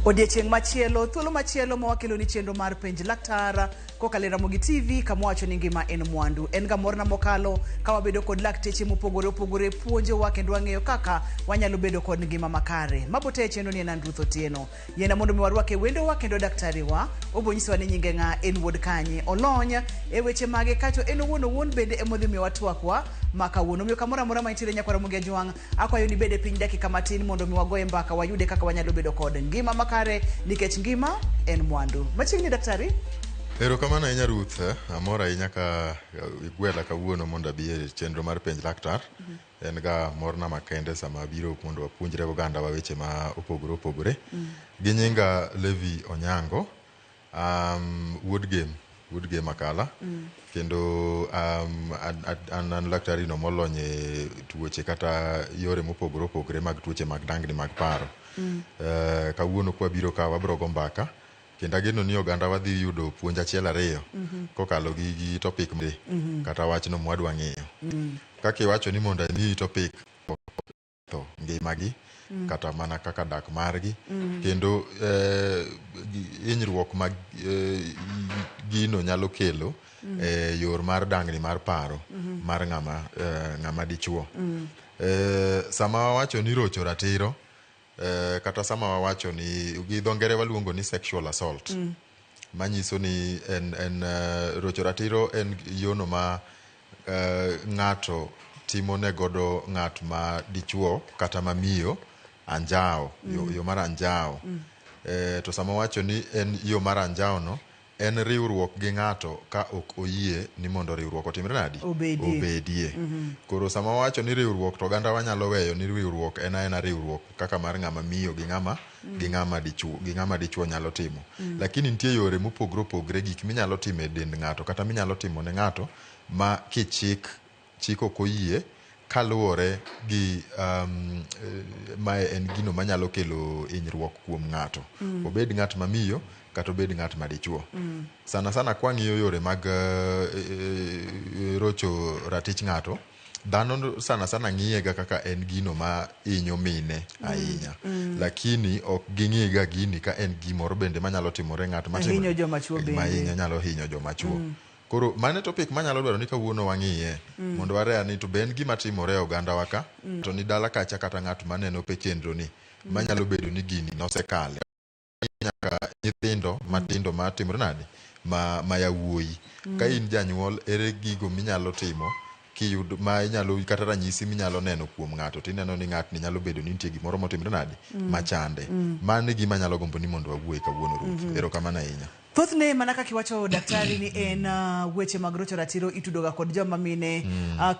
Odiechieng' machielo, thuolo machielo mawakelo ni chenro mar penj laktar kokalo Ramogi TV kamwacho ni ngima en mwandu. En ga morna mokalo ka wabedo kod lakteche mopogore opogore puonjowa kendo wang'eyo kaka wanyalo bedo kod ngima makare. Mabote chenro ni en Ruth Otieno. Yena mondo mi warwake wendo wa kendo daktari wa obonyiso ni nyinge nga en wuod kanye olonya e weche mage kato en owuon bende emodhi mi watwakwa maka wuono miyo kamora mora maitire nyakwa Ramogi Ajwang' akwayo ni bede piny dakika matin mondo mi wagoye mbaka wayude kaka wanyalo bedo kod ngima makare nikech ngima en mwandu. Machiegni daktari? Erokamano ahinya Ruth, amora ahinya ka igwela kawuono mondo abi e chenro mar penj laktar. En ga morna makende sama biro mondo wapuonjre oganda wa weche ma opogore opogore. Gi nyinga Levi Onyango, Wood Game Akala. Kendo an laktari no molonye tuoche kata yore mopogore opogore mag tuoche mag dangni mag paro. Kawuono kwa biro ka wabro go mbaka kendo ageno ni oganda wadhi yudo puonj achiel ariyo kokalo gi topic kata wachno mwadwa ng'eyo. Kaka iwacho ni mondo ni topic to ngimagi kata mana kaka dak margi kendo hinyruok mag gino nyalo kelo yor mar dangni mar paro mar ng'ama dichuo. Sama wawacho ni rocho ratiro kata sama wawacho ni gi dho ngere waluongo ni sexual assault, manyiso ni en rocho ratiro en yono ma ng'ato timo ne godo ng'at ma dichuo kata ma miyo anjao, yo mar anjao. To sama wacho ni en yo mar anjao no en riwruok gi ng'ato ka ok oyie ni mondo riwruok otimre nadi obedie. Koro sama wacho ni riwruok to oganda wanyalo weyo ni riwruok en riwruok kaka mar ng'ama miyo gi ng'ama dichuo nyalo timo. Lakini nitie yore mopogore opogore gik minyalo timo e dend ng'ato kata minyalo timo ne ng'ato ma chik ok oyie kaluwore gi ma en gino manyalo kelo hinyruok kuom ng'ato. Obed ng'at ma miyo kata obed ng'at ma dichuo. Sana kwang'iyo yore mag rocho ratich ng'ato, dhano sana ng'iyega kaka en gino ma hinyo mine ahinya. Lakini ok ging'iga gini ka en gimoro bende manyalo timore ng'at ma hinyo joma chuo bende. Nyalo hinyo joma chuo. Koro mane topic manyalo dwaro ni kawuono wang'iye mondo warea ni to be en gima timore oganda waka to ni dala kacha kata ng'at maneno pe chenro ni manyalo bedo ni gini nosekale nyaka nyithindo matindo matimore nadi ma yawuoyi. Ka in janyuol ere gigo minyalo timo kiyudo ma inyalo kata ranyisi minyalo neno kuom ng'ato tineno ni ng'at ni nyalo bedo ni nitie gimoro motimre nadi machande. Mane gima nyalo gombo ni mondo wawuoye kawuono Ruth. Erokamano ahinya. Thothne mana kaka iwacho daktari ni en weche mag rocho ratiro itudoga kod joma mine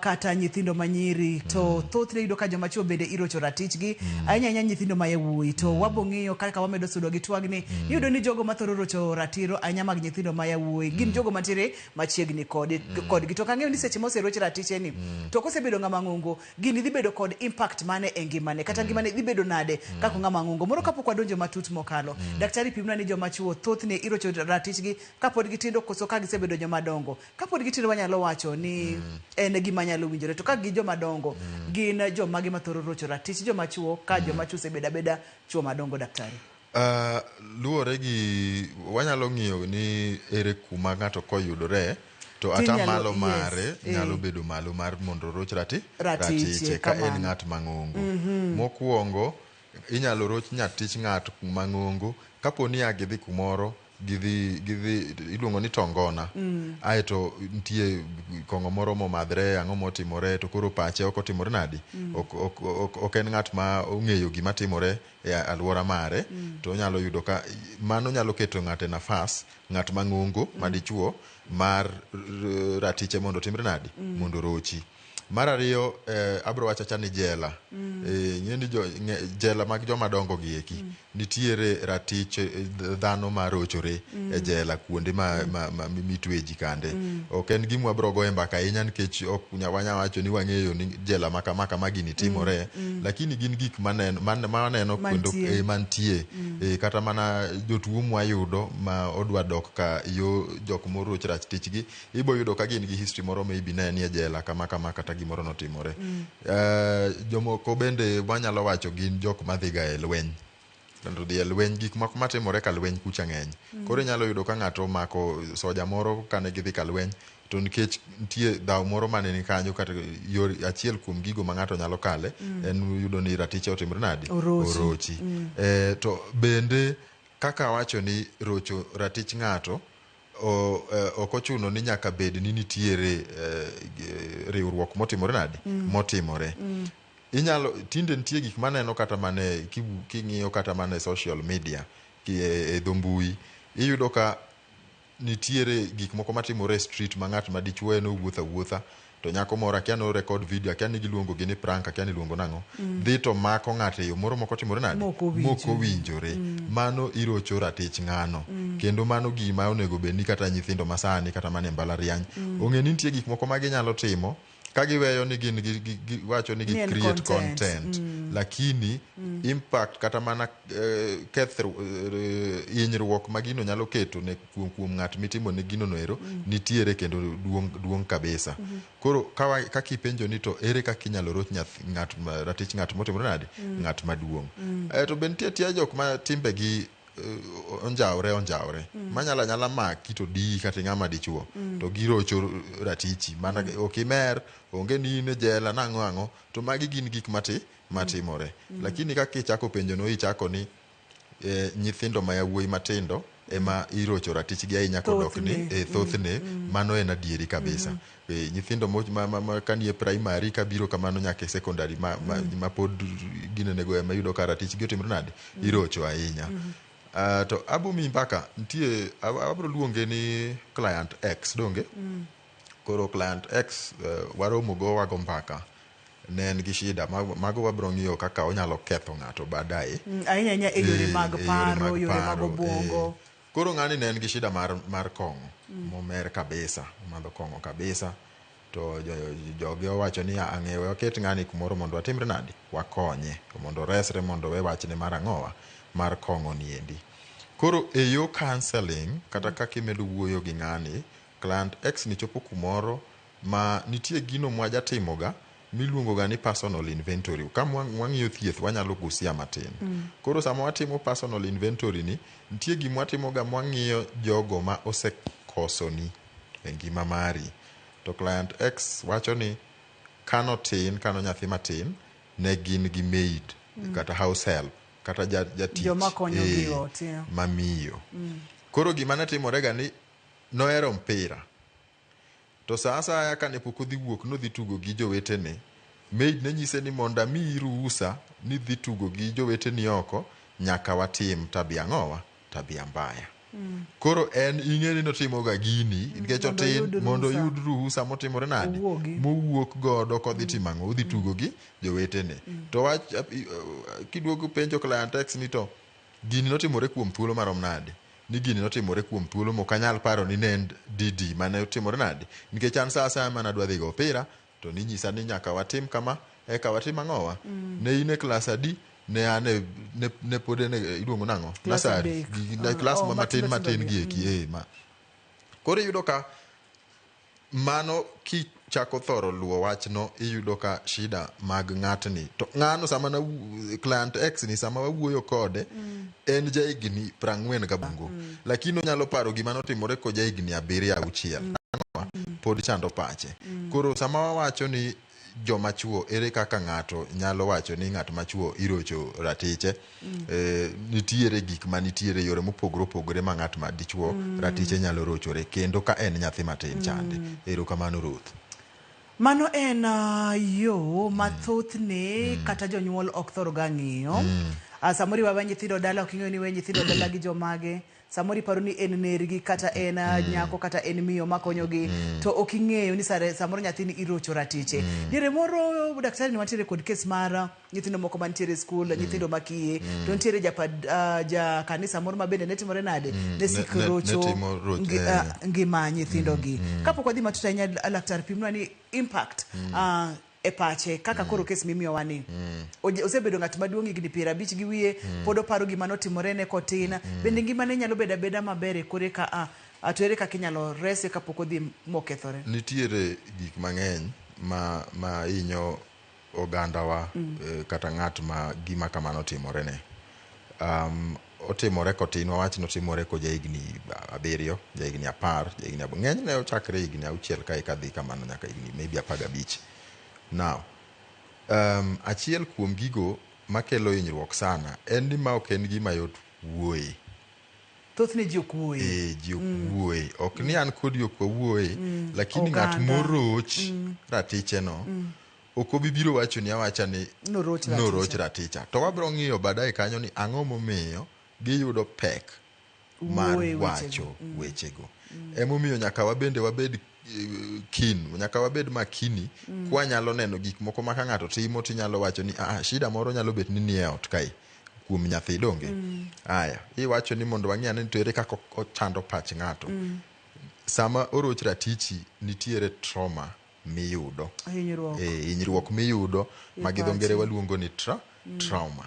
kata nyithindo manyiri to thothne yudo ka joma chuo bende irocho ratichgi ahinya nyithindo ma yawuoyi to wabong'iyo kaka wamedo sudo gi twagni yudo ni jogo mathoro rocho ratiro ahinya mag nyithindo ma yawuoyi gin jogo mantiere machiegni kodgi to kang'eyo ni seche moseroch ratiche ni to kosebedo ng'ama ng'ongo gini dhi bedo kod impact mane e ngimane kata ngimane dhi bedo nade kaka ng'ama ng'ongo. Moro kapok wadonjo matut mokalo daktari pimna ni joma chuo thothne irocho ratichgi kapod gitindo koso ka gisebedo joma dongo. Kapod gitindo wanyalo wacho ni en gima nyalo winjore to ka gi joma dongo gin joma gi mathoro rocho ratich joma chuo ka joma chuo sebeda beda chuo madongo daktari. Luore gi wanyalo ng'iyo ni ere kuma ng'ato koyudore to ata malo mare nyalo bedo malo mar mondo roch ratiche ka en ng'at mang'ongo. Mokwongo inyalo roch nyatich ng'at mang'ongo kapo ni gidhi kumoro gidhi iluongo ni tongona aeto nitie kong'o moro momadhre ang'o motimore to koro pache ok otimore nadi ok en ng'at ma ong'eyo gima timore e alwora mare to onyalo yudo ka mano nyalo keto ng'ate nafas ng'at mang'ongo madichuo mar ratiche mondo timre nadi mondo rochi. Mar ariyo abro wachacha ni jela. Ng'eni jela mag joma dongo gi eki nitiere ratich dhano ma rochore e jela kuonde ma mitwe ji kande. Ok en gima wabro goye mbaka ahinya nikech ok wanya wacho ni wang'eyo ni jela maka magini timore lakini gin gik maneno kundo mantie kata mana jotuo mwayudo ma odwa dok ka yo jok moroch ratichgi ibo yudo ka gin gi history moro maybe ne nie jela kama kata gimoro notimore. Jomoko bende wanyalo wacho gin jok madhiga e lweny kendo dhi e lweny, gik moko matimore ka lweny kucha ng'eny. Koro inyalo yudo ka ng'ato mako soja moro kane gidhi ka lweny, to nikech nitie dhaw moro mane ni kanyo, kata achiel kuom gigo ma ng'ato nyalo kale en yudo ni ratiche otimre nadi, orochi. To bende kaka wacho ni rocho ratich ng'ato ok ochuno ni nyaka bed ni nitiere riwruok motimore nadi, motimore. Inyalo tinde nitie gik maneno kata mane king'iyo kata mane social media e dho mbui, iyudo ka nitiere gik moko matimore street ma ng'at madichuo en owuotho awuotha, to nyako moro akia no record video, akia ni giluongo gi ni prank, akia ni luongo nang'o, dhi to mako ng'ato e yo moro moko timore nadi, moko winjore. Mano irocho ratich ng'ano, kendo mano gima onego bed ni kata nyithindo masani kata mane mbalariany ong'e ni nitie gik moko ma ginyalo timo ka giweyo ni gin wacho ni gi create content, lakini impact kata mana hinyruok ma gino nyalo keto ne kuom ng'at mitimo ne gino noero nitiere kendo duong' kabisa. Koro kaka ipenjo ni to ere kaka inyalo roch ratich ng'at motimore nadi, ng'at maduong'. To be nitie tie jok ma timbegi onjawre manyala nyala maki to di kata ng'ama dichuo to girocho ratichi mana okimer onge ni in e jela nang'o, to magi gin gik matimore. Lakini kaka ichako penjo no, ichako ni nyithindo ma yawuoyi matindo ema irocho ratichgi ahinya kodok ni thothne, mano en adieri kabisa. Nyithindo ma kanie primary kabiro kamano nyaka secondary ma pod ginenego ema yudo ka ratichgi otimore nadi, irocho ahinya. To abumi mbaka nitie, abro luonge ni Client X donge. Koro Client X waromo go wago mbaka, ne en gi shida mago wabro ng'iyo kaka onyalo ketho ng'ato baadaye ahinya e yore mag paro, yore mag obwongo. Koro ng'ani ne en gi shida mar kong'o, momer kabisa, madho kong'o kabisa. To jogi owacho ni ang'ewe waket ng'ani kumoro mondo watimre nadi, wakonye mondo resre, mondo we wachne mar ang'owa mar kong'o ni endi. Koro e yo counseling kata kaka imedo wuoyo gi ng'ani, Client X ni chopo kumoro ma nitie gino mwajatimoga miluongo ga ni personal inventory. Kama wang'iyo thieth wanyalo gusia matin. Koro sama watimo personal inventory ni, nitie gima watimoga mwang'iyo jogo ma osekosoni e ngima mari. To Client X wacho ni kano nyathi matin ne gin gi maid kata house help kata jatich mamiyo. Koro gima ne timorega ni nohero mpira, to sa asaya kane pok odhi wuok nodhi tugo gi jowetene, maid ne nyise ni mondo amiyi ruhusa ni dhi tugo gi joweteni oko, nyaka watim tabia ng'owa, tabia mbaya. Koro en ing'eni notimoga gini nikech otin mondo oyud ruhusa motimore nadi, mowuok godo kodhi timang'o, odhi tugo gi jowetene. To kiduogo penjo Client X ni to gini notimore kuom thuolo marom nadi, ni gini notimore kuom thuolo mokanyal paro ni ne en DD mane otimore nadi, nikech an sa asaya mana dwa dhi go opira to ninyisa ni nyaka watim kama, eka watim ang'owa. Ne in e klas adi? Ne ane ne pod iluongo nang'o, nasari, klas matin gi eki. Koro iyudo ka mano kichako thoro luwo wachno, iyudo ka shida mag ng'atni. To ng'ano sama na Client X ni sama wawuoyo kode en jaigni 40 gabungo, lakini onyalo paro gima notimore ko jaigni 7-6 pod chando pache. Koro sama wawacho ni joma chuo, ere kaka ng'ato nyalo wacho ni ng'at machuo irocho ratiche, nitiere gik ma nitiere yore mopogore opogore ma ng'at ma dichuo ratiche nyalo rochore, kendo ka en nyathi matin chande. Erokamano Ruth. Mano en yo mathothne kata jonyuol ok thoro ga ng'iyo. Samori wawe nyithindo dala, ok ing'eyo ni we nyithindo dala gi jomage. Samori paro ni en nergi kata en nyako kata en miyo makonyogi, to ok ing'eyo ni samoro nyathini irocho ratiche. Diere moro daktari ni wantiere kod kes mar nyithindo moko mantiere skul, nyithindo makie, to nitiere ja kanisa moro ma bende netimore nade, nesik rocho ngima nyithindo gi. Kapok wadhi matut ahinya, laktar, pimnwa ni impact e pache kaka koro kes mimiyo wani. Osebedo ng'at maduong' higni 50 gi wiye, pod oparo gima notimore ne kotin. Bende ngima ne nyalo bedo abeda maber e kore ka to ere kaka inyalo rese kapok odhi mokethore. Nitiere gik mang'eny ma hinyo ogandawa kata ng'at ma gima kamano timore ne. otimore kotin, wawach ni otimore ko jahigni 7, jahigni 10, jahigni 8. Ng'eny ne ochakre higni 6 ka kadhi kamano nyaka higni maybe 15. Now, achiel kuom gigo makelo hinyruok sana en ni ma ok en gima yot wuoye. Thothne ji ok wuoye. Ji ok wuoye. Ok ni an kodi ok wawuoye, lakini ng'at moroch ratiche no, ok obi biro wacho ni awacha ni noroch raticha. To wabiro ng'iyo baadaye kanyo ni ang'o momiyo giyudo pek mar wacho wechego. Emomiyo nyaka wabende wabed nyaka wabed makini kwa nyalo neno gik moko ma ka ng'ato timo tinyalo wacho ni shida moro nyalo bet ni nie ot kae kuom nyathi donge. Aya, iwacho ni mondo wang'e ni to ere kaka ochando pach ng'ato. Sama oroch ratichi nitiere trauma miyudo. Hinyruok miyudo ma gi dho ngere waluongo ni trauma.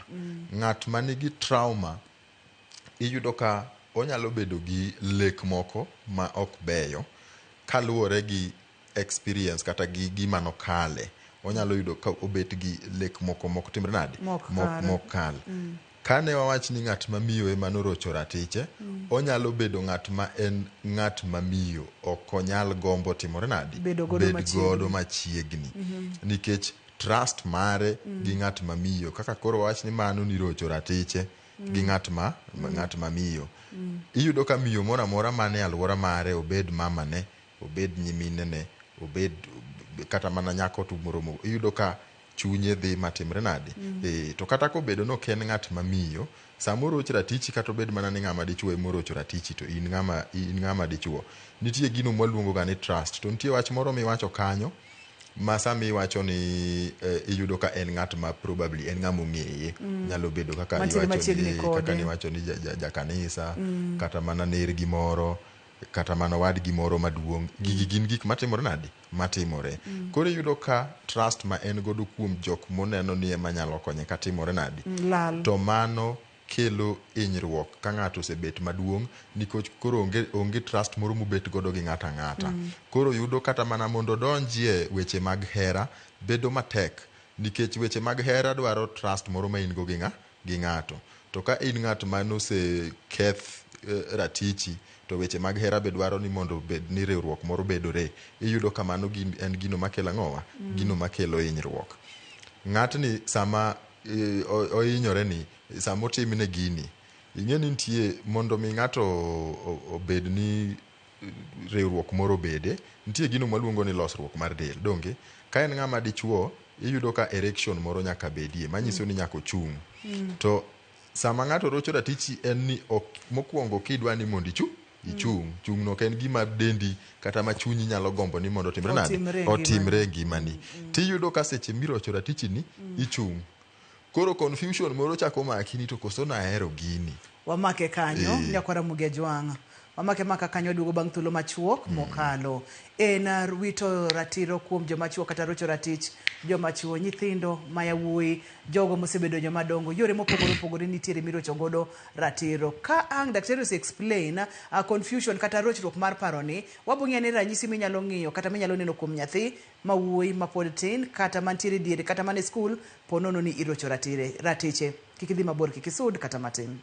Ng'at ma nigi trauma iyudo ka onyalo bedo gi lek moko ma ok beyo kaluwore gi experience kata gi gima nokale. Onyalo yudo ka obet gi lek moko mok timre nade mok kal. Kane wawach ni ng'at mamiyo ema norocho ratiche, onyalo bedo ng'at ma en ng'at mamiyo ok onyal gombo timore nade bed godo machiegni. Nikech trust mare gi ng'at mamiyo, kaka koro wawach ni mano nirocho ratiche gi ng'at mamiyo. Iyudo ka miyo moro amora mane alwora mare, obed mamane, obed nyiminene, obed kata mana nyako to moromo, iyudo ka chunye dhi matimre nade. To kata kobedo no ken ng'at mamiyo, samoro oroch ratichi kata obed mana ni ng'ama dichuo emorocho ratichi to in ng'ama dichuo, nitie gino mwaluongo ga ni trust. To nitie wach moro miwacho kanyo ma sami iwacho ni iyudo ka en ng'at ma probably en ng'ama ong'eye. Nyalo bedo kaka niwacho ni jakanisa, kata mana ner gimoro, kata mana wad gimoro maduong'. Gigi gin gik matimore nade matimore. Koro iyudo ka trust ma en godo kuom jok moneno ni ema nyalo konye katimore nade to mano kelo hinyruok ka ng'ato osebet maduong', nikech koro onge trust moro mobet godo gi ng'ata ng'ata. Koro yudo kata mana mondo donjie weche mag hera bedo matek, nikech weche mag hera dwaro trust moro ma in go gi ng'ato. To ka in ng'at manose keth ratichi, to weche mag hera be dwaro ni mondo bed ni riwruok moro bedore. Iyudo ka mano en gino makelo ang'owa, gino makelo hinyruok. Ng'atni sama ohinyore ni, sama otimne gini, ing'e ni nitie mondo mi ng'ato obed ni riwruok moro bede, nitie gino maluongo ni losruok mar del. Donge ka en ng'ama dichuo, iyudo ka erection moro nyaka bedie, manyiso ni nyaka ochung'. To sama ng'ato rocho ratichi en ni mokwongo kidwa ni mondo ichung'. Chung' no en gima dendi kata ma chunyi nyalo gombo ni mondo otimre nade otimre ngimani. Tiyudo ka seche mirocho ratichi ni ichung'. Koro confusion moro chako maki ni to koso nahero gini. Wamake kanyo nyakwara Mugia Jwang'. Wamake maka kanyo duogo bang' thuolo machuok mokalo. En wito ratiro kuom joma chuo kata rocho ratich joma chuo, nyithindo mayawuoyi, jogo mosebedo joma dongo, yore mopogore opogore nitiere mirocho godo ratiro. Ka ang' daktari ose explain confusion kata rochruok mar paroni, wabung'e ni ranyisi minyalo ng'iyo kata minyalo neno kuom nyathi mawuoyi mapod tin kata mantiere diere kata mane skul, ponono ni irocho ratiche. Kik idhi mabor, kik isud kata matin.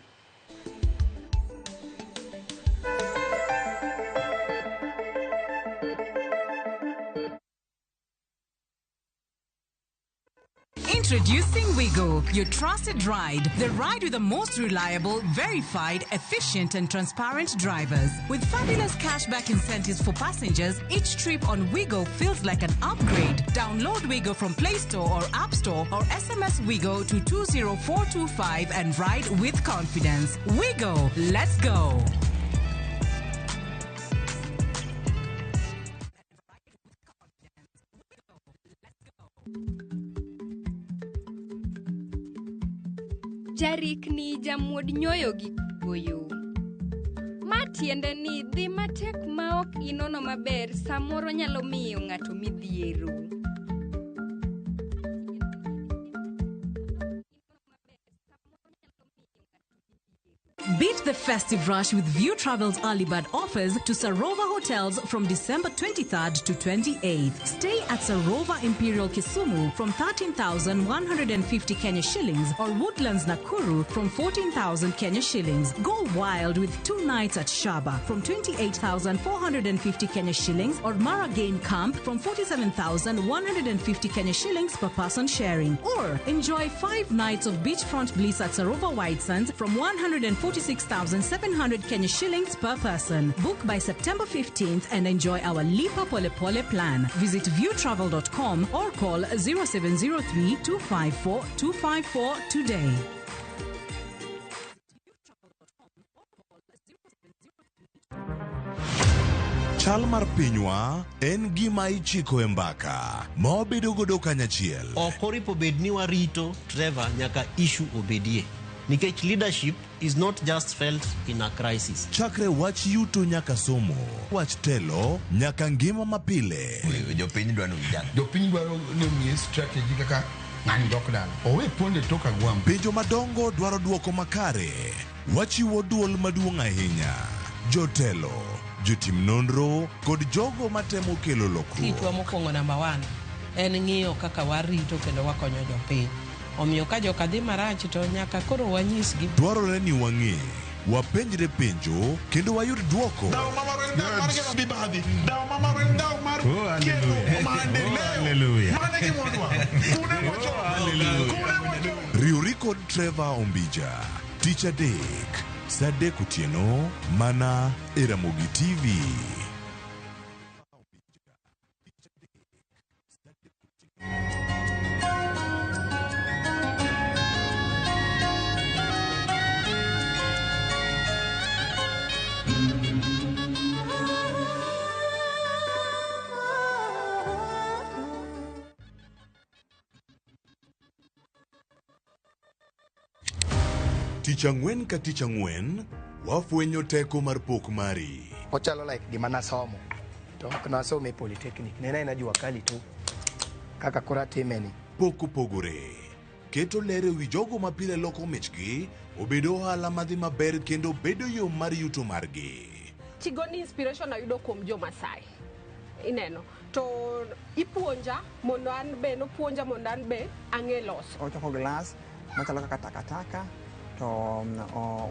Introducing Wigo, your trusted ride. The ride with the most reliable, verified, efficient and transparent drivers. With fabulous cashback incentives for passengers, each trip on Wigo feels like an upgrade. Download Wigo from Play Store or App Store or SMS Wigo to 20425 and ride with confidence. Wigo, let's go. Jarikni jamuod nyoyo gi goyo. Ma tiende ni dhi matek ma ok inono maber samoro nyalo miyo ng'ato midhiero. Beat the festive rush with View Travel's early bird offers to Sarova hotels from December 23rd to 28th. Stay at Sarova Imperial Kisumu from 13,150 Kenya shillings or Woodlands Nakuru from 14,000 Kenya shillings. Go wild with 2 nights at Shaba from 28,450 Kenya shillings or Mara Game Camp from 47,150 Kenya shillings per person sharing. Or enjoy 5 nights of beachfront bliss at Sarova White Sands from 146,700 Kenya shillings per person. Book by September 15th and enjoy our Lipa Pole Pole plan. Visit viewtravel.com or call 0703 254 254 today. Chal mar pinywa en gima ichiko e mbaka ma wabedo godo kanyachiel. Ok oripo bed ni warito Trevor nyaka issue obedie. Nikech leadership is not just felt in a crisis. Chakre wach yuto nyaka somo, wach telo nyaka ngima mapile. Jopiny dwaro ni omiye strategy kaka ng'ani dok dala. Owe ponde tok agwam. Penjo madongo dwaro duoko makare. Wachiwo duol maduong' ahinya. Jotelo, jotim nonro kod jogo matemo kelo lokruok. Kitwa mokwongo namba 1 en ng'iyo kaka warito kendo wakonyo jopiny. Omiyo ka joka dhi marach to nyaka koro wanyisgi. Dwarore ni wang'e, wapenjre penjo kendo wayud duoko. Riwri kod Trevor Ombija, Tich Adek, Saa 3 otieno mana e Ramogi TV. Tich Ang'wen ka Tich Ang'wen, wafwenyo teko mar pok mari. Ochalo like gima nasomo. To ok nasomo e polytechnic. Nena najua kali tu. Kaka kora timeni. Pok opogore. Keto lere wi jogo mapile loko michgi, obedo ohala madhi maber kendo bedo yo mar yuto margi. Tigoni inspiration ayudo kuom jo Masai. Ineno. To ipuonja mondo an be nopuonja mondo an be ang'e loso. Ochoko glass machalo kaka takataka to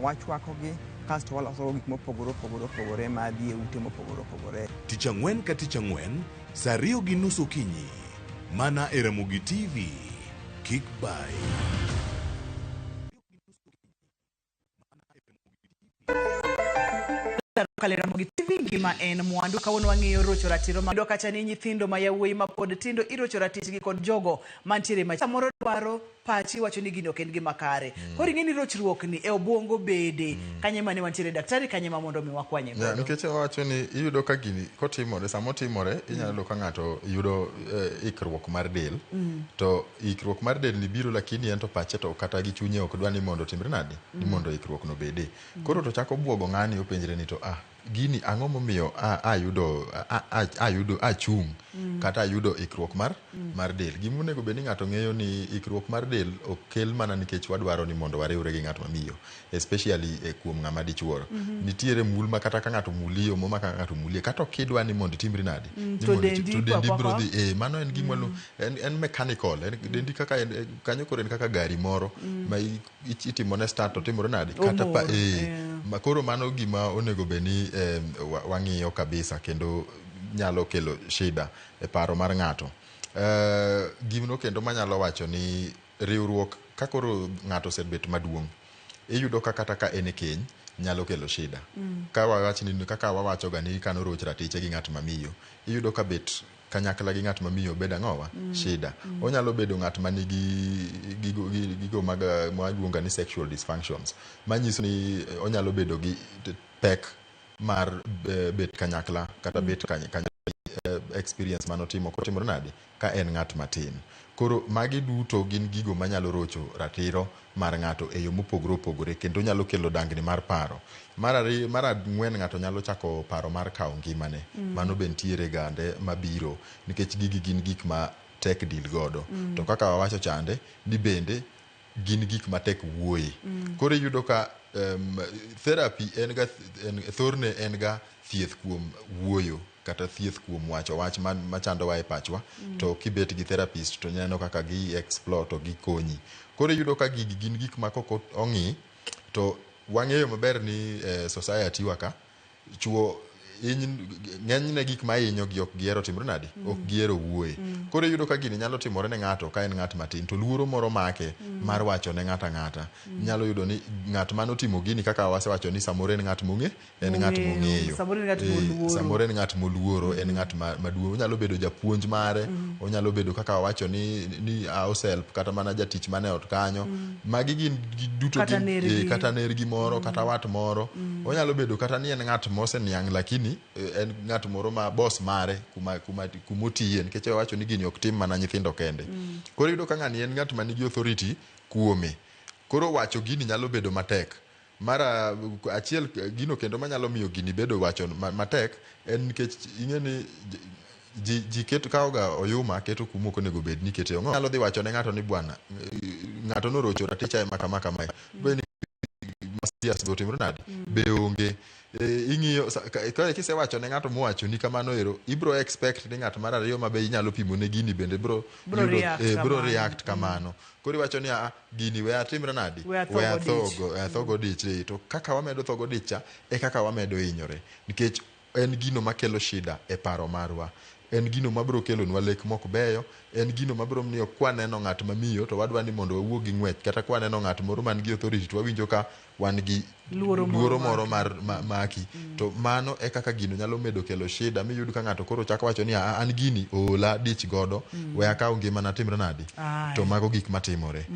wachwakogi kasto waloso gik mopogore madhi e ute mopogore. Tich Ang'wen ka Tich Ang'wen, Saa 2:30 okinyi, mana e Ramogi TV. Kik bai. Kalera Ramogi TV ngima en mwandu kawuono wang'iyo rocho ratiro ma kacha ni nyithindo ma yawuoyi ma pod tindo irocho ratichgi kod jogo mantiere ma samoro dwaro pachi wacho ni gino ok en gima kare. Koro ing'eni rochruok ni e obwongo bede kanye mane wantiere daktari kanye ma mondo mi wakwanye godo. Nikech wacho ni iyudo ka gini kotimore samotimore inyalo ka ng'ato yudo ikruok mar del to ikruok mar del ni biro lakini ento pache to kata gi chunye ok dwa ni mondo timre nadi ni mondo ikruok no bede. Koro to chako buogo ng'ani openjre ni to gini ang'o momiyo ayudo achung kata ayudo ikruok mar del. Gima onego bed ni ng'ato ng'eyo ni ikruok mar del okel mana nikech wadwaro ni mondo wariwre gi ng'at mamiyo, especially kuom ng'ama dichuoro. Nitiere mul ma kata ka ng'ato muliyo mo maka ng'ato mulie kata kidwa ni mondo timri nadi to dendi bro dhi mano en gima en mechanical dendi kaka kanyo koro en kaka gari moro ma itimo ne start to timore nadi kata pa makoro mano gima onego bed ni wang'iyo kabisa kendo nyalo kelo shida e paro mar ng'ato. Gimno kendo manyalo wacho ni riwruok kakoro ng'ato osebet maduong' iyudo kata ka en keny nyalo kelo shida. Ka wawacho ni kaka wawacho ga ni kano roch ratiche gi ng'at mamiyo iyudo ka bet kanyakla gi ng'at mamiyo beda ng'owa shida. Onyalo bedo ng'at manigi gigo mag mwaluonga ni sexual dysfunctions manyiso ni onyalo bedo gi pek mar bet kanyakla kata bet kanyakla experience manotimo kotimore nadi ka en ng'at matin. Koro magi duto gin gigo manyalo rocho ratiro mar ng'ato e yo mopogore opogore kendo nyalo kelo dangni mar paro. Mar ang'wen ng'ato nyalo chako paro mar kawo ngimane. Mano be ntiere gande mabiro nikech gigi gin gik ma tek deal godo. To kaka wawacho chande ni bende gin gik matek wuoye. Koro iyudo ka therapy thorne en ga thieth kuom wuoyo kata thieth kuom wacho wach machandowa e pachwa, to kibet gi therapist to neno kaka gi explore to gi konyi. Koro iyudo ka gigi gin gik ma koko ong'i to wang'eyo maber ni society waka chuo ng'enyne gik ma hinyo gi ok gihero timore nadi, ok gihero wuoye. Koro iyudo ka gini nyalo timore ne ng'ato ka en ng'at matin to luoro moro make mar wacho ne ng'ata ng'ata. Nyalo yudo ni ng'at manotimo gini kaka wasewacho ni samoro en ng'at mong'e, en ng'at mong'eyo, samoro en ng'at moluoro, en ng'at maduong', onyalo bedo japuonj mare, onyalo bedo kaka wacho ni house help kata mana jatich mane ot kanyo. Magi gin duto kata nergi moro kata wat moro, onyalo bedo kata ni en ng'at moseniang' lakini en ng'at moro ma boss mare kumotiye, nikech wacho ni gini ok tim mana nyithindo kende. Koro iyudo ka ng'ani en ng'at manigi authority kuome, koro wacho gini nyalo bedo matek. Mara achiel gino kendo manyalo miyo gini bedo wacho matek en nikech ing'eni ji keto kaoga oyuma keto kumoko nego bed ni kete nyalo dhi wacho ne ng'ato ni bwana ng'ato norocho raticha kama beni masias go timro nadi be onge ing'iyo kisewacho ne ng'ato mowacho ni kamano ero ibro expect ni ng'at mar ariyo mabe inyalo pimo ne gini bende bro react kamano. Koro iwacho ni gini we atimre nadi, we athogo dich, to kaka wamedo thogo dicha e kaka wamedo hinyore, nikech en gino makelo shida e paro marwa, en gino mabro kelonwa lek mok beyo, en gino mabro miyo kwaneno ng'at mamiyo to wadwa ni mondo wawuog gi ng'wech, kata kwaneno ng'at moro man gi authority to wawinjo ka wan gi luoro moro mar maki. To mano e kaka gino nyalo medo kelo shida, miyud ka ng'ato koro chako wacho ni an gini ola dich godo, we akaw ngimana timre nadi, to mago gik matimore.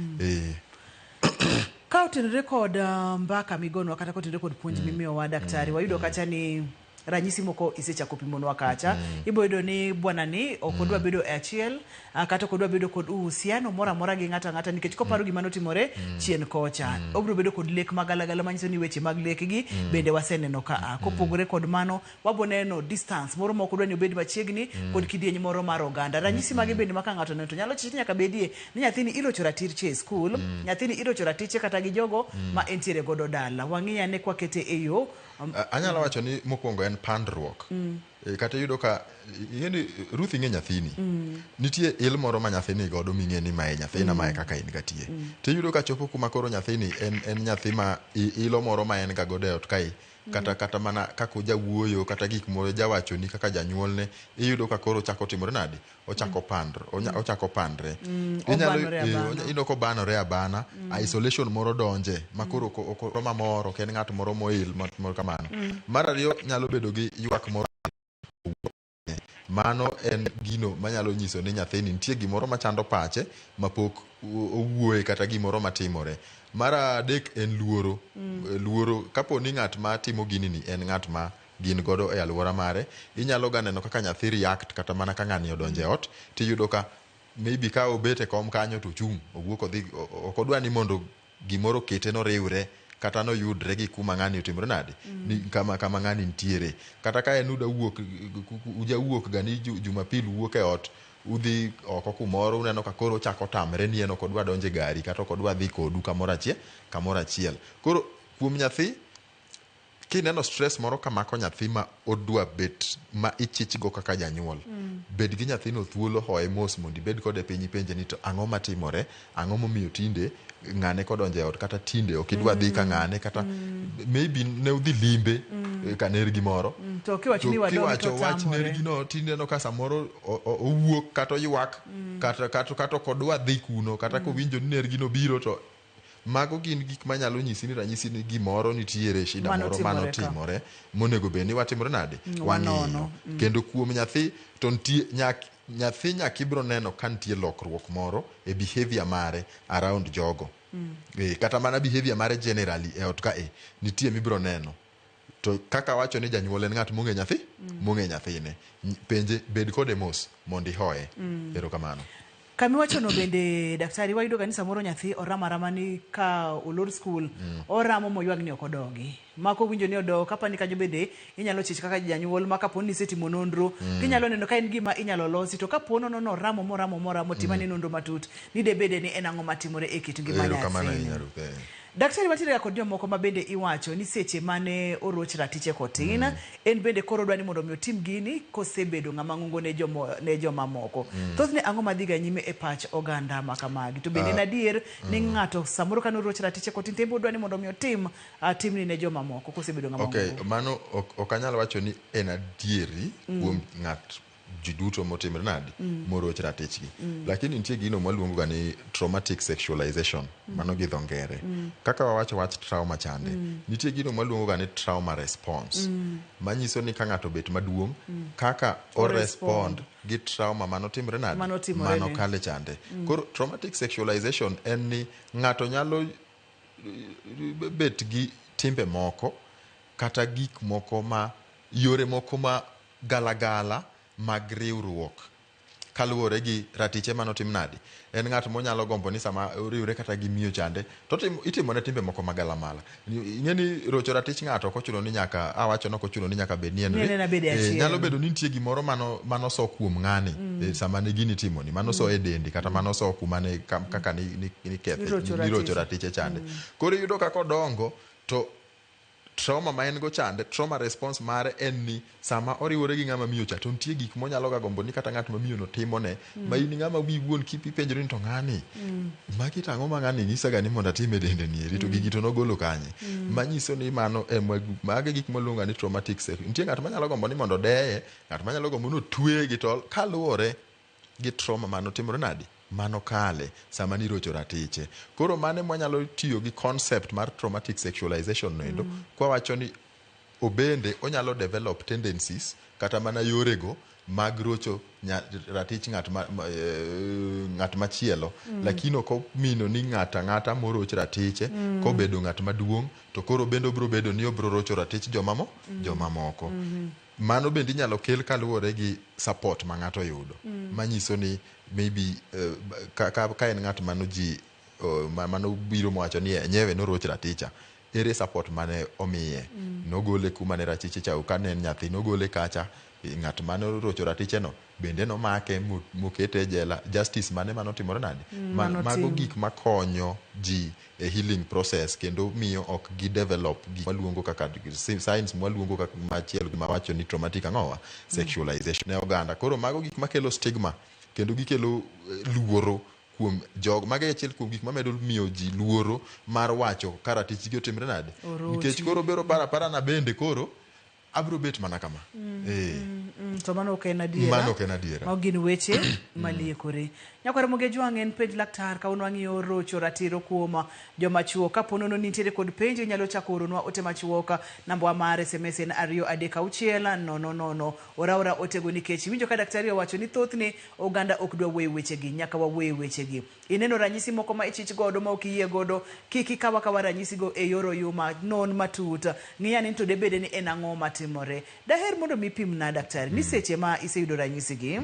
Ka otenore kod mbaka migonwa kata kotenore kod puonj mimiyowa daktari, wayudo kacha ni ranyisi moko isechako pimonwa kacha, iboyudo ni bwana ni ok odwa bedo e achiel kata ok odwa bedo kod uhusiano moro amora gi ng'ata ng'ata, nikech koparo gima notimore chien kocha, obro bedo kod lek magalagala manyiso ni weche mag lek gi bende waseneno ka kopogore kod mano waboneno distance moro moko odwa ni obed machiegni kod kidieny moro mar oganda. Ranyisi mage bende maka ng'ato neno to nyalo chiti nyaka bedie ni nyathini irocho ratirche e skul, nyathini irocho ratiche kata gi jogo ma entiere godo dala. Wang'iya ne kwakete e yo anyalo wacho ni mokwongo en pandruok. Kata yudo ka ing'eni Ruth ing'e nyathini, nitie il moro ma nyathini godo ming'eni mae nyathina mae kaka in gatie, tiyudo ka chopo kuma koro nyathini en nyathi ma ilo moro ma en ga godo e ot kai, kata mana kako jawuoyo kata gik moro jawacho ni kaka janyuolne, iyudo ka koro chako timore nadi, ochako pandre, inoko banore abana, isolation moro donje makoro ok mamoro ken ng'at moro moil moro kamano. Mar ariyo nyalo bedo gi ywak moro, mano en gino manyalo nyiso ni nyathini nitie gimoro machando pache mapok owuoye kata gimoro matimore. Mar adek en luoro kapo ni ng'at ma timo gini ni en ng'at ma gin godo e alwora mare, inyalo ga neno kaka nyathi react kata mana ka ng'ani odonje ot, tiyudo ka maybe ka obet e kom kanyo to chung owuok odhi, ok odwa ni mondo gimoro kete no riwre kata no yudre gi kuma ng'ani otimore nadi, ni kama ng'ani ntiere, kata ka en uja wuok ga ni Jumapil wuok e ot udhi oko kumoro, uneno ka koro chako tamre ni en ok odwa donje gari kata ok odwa dhi kodu kamoro achiel. Koro kuom nyathi kineno stress moro kamako nyathi ma odwa bet ma ichich go kaka janyuol, bed gi nyathino thuolo, hoye mos mondo ibed kode piny ipenje ni to ang'o matimore, ang'o momiyo tinde ng'ane kodonje ot, kata tinde ok idwa dhi ka ng'ane, kata maybe ne udhi limbe ka nergi moro, to kiwacho ni kiwacho wach nergi no tinde no ka samoro owuok kata oywak kata kodwa dhi kuno, kata kowinjo ni nergi no biro, to mago gin gik manyalo nyisi ni ranyisi ni gimoro nitiere, shida moro manotimore monego bed ni watimore nade, wang'iyo. Kendo kuom nyathi to nyathi nyaka ibro neno ka nitie lokruok moro e behavior mare around jogo, kata mana behavior mare generally e ot ka nitie mibro neno. To kaka wacho ni janyuol en ng'at mong'e nyathine, penje bed kode mos mondo ihoye. Erokamano. Kamiwacho no bende daktari wayudo ga ni samoro nyathi orama ni ka olor skul oramo moywagni okodongi mako winjo ni odo kapa ni kanyo bende inyalo chich kaka janyuol maka poni setimo nonro kinyalo neno ka en gima inyalo losi to kapono no ramo timane nonro matut ni de bede ni en ang'o matimore e kit ngima nyathi. Daktari watire kod jomoko ma bende iwacho ni seche mane oroch ratiche kotin en bende koro dwani mondo mi otim gini kosebedo ng'ama ng'ungo ne joma moko. Thothne ang'o madhiga nyime e pach oganda makamagi to bende nadier ni ng'ato samoro kano oroch ratiche kotin tembo dwani mondo mi otim timni ne joma moko kosebedo ng'ama ng'ungo. Okay, mano okanyal wacho ni en adieri kuom ng'at jiduto motimre nadi moroch ratichgi lakini nitie gino mwaluongo ga ni traumatic sexualization mano gi dho ngere kaka wawacho wach trauma chande nitie gino mwaluongo ga ni trauma response manyiso ni ka ng'ato bet maduong' kaka o respond gi trauma mano timre nadi mano kale chande koro traumatic sexualization en ni ng'ato nyalo bet gi timbe moko kata gik moko ma yore moko ma galagala mag riwruok kaluwore gi ratiche manotim nadi en ng'at monyalo gombo ni sama riwre kata gi miyo chande to itimo ne timbe moko magalamala ing'eni rocho ratich ng'ato kochuno ni nyaka awacho no kochuno ni nyaka bed ni nyalo bedo ni nitie gimoro mano so kuom ng'ani sama ne gini timo ni mano so e dendi kata mano so kuma ne kaka ni kethe ni rocho ratiche chande koro yudo kako dongo to trauma ma en go chande trauma response mare en ni sama oriwore gi ng'ama miyo cha to nitie gik monyalo ga gombo ni kata ng'at ma miyo no timo ne ma in ng'ama wi wuon kipi penjori ni to ng'ani maki tang'o ma ng'ani nyisa ga ni mondo atime dende ni eri to gigi to nogolo kanye manyiso ni mano mage gik maluongo ni traumatic sex nitie ng'at manyalo gombo ni mondo deye ng'at manyalo gombo ni otwe gi tol kaluwore gi trauma mano timore nadi mano kale sama ni rocho ratiche koro mane mwanyalo tiyo gi concept mar traumatic sexualization no endo kwa wacho ni obende onyalo develop tendencies kata mana yorego mag rocho ratich ng'at machielo lakini ok omino ni ng'ata moroch ratiche kobedo ng'at maduong' to koro bende obro bedo ni obro rocho ratich joma moko mano bende inyalo kel kaluwore gi support ma ng'ato yudo manyiso ni maybe ka en ng'at mano biro mwacho ni nyewe noroch raticha ere support mane omiye nogole kuma ne ratiche cha ka ne nyathi nogole kacha ng'at mane rocho ratiche no bende nomake mokete jela justice mano timore nadi mago gik makonyo ji e healing process kendo miyo ok gi develop gik maluongo kaka science mwaluongo kaka machielo ma wacho ni traumatic ang'owa sexualization ne oganda koro mago gik makelo stigma kendo gikelo luoro kuom jog mage achiel kuom gik mamedo miyo ji luoro mar wacho karatich gi otimre nadi nikech koro bero para na bende koro abro bet mana kama to mano ok en adiera ma gin weche maliekore nyakwara moge jwang' en penj laktar ka unwang'iyo rocho ratiro kuom joma chuo kapono no nitiere kod penjo inyalo chako oronwa ote machuoka namba mar SMS en 23600 oraora otego nikech winjo ka daktari owacho ni thothne oganda ok dwa weyo wechegi nyaka wawe wechegi ineno ranyisi moko ma ichich godo ma ok yie godo kiki kawa ranyisi go e yoro yuma non matut ng'iyani to debede ni en ang'o matimore daher mondo mipim na daktari ni seche ma iseyudo ranyisi gi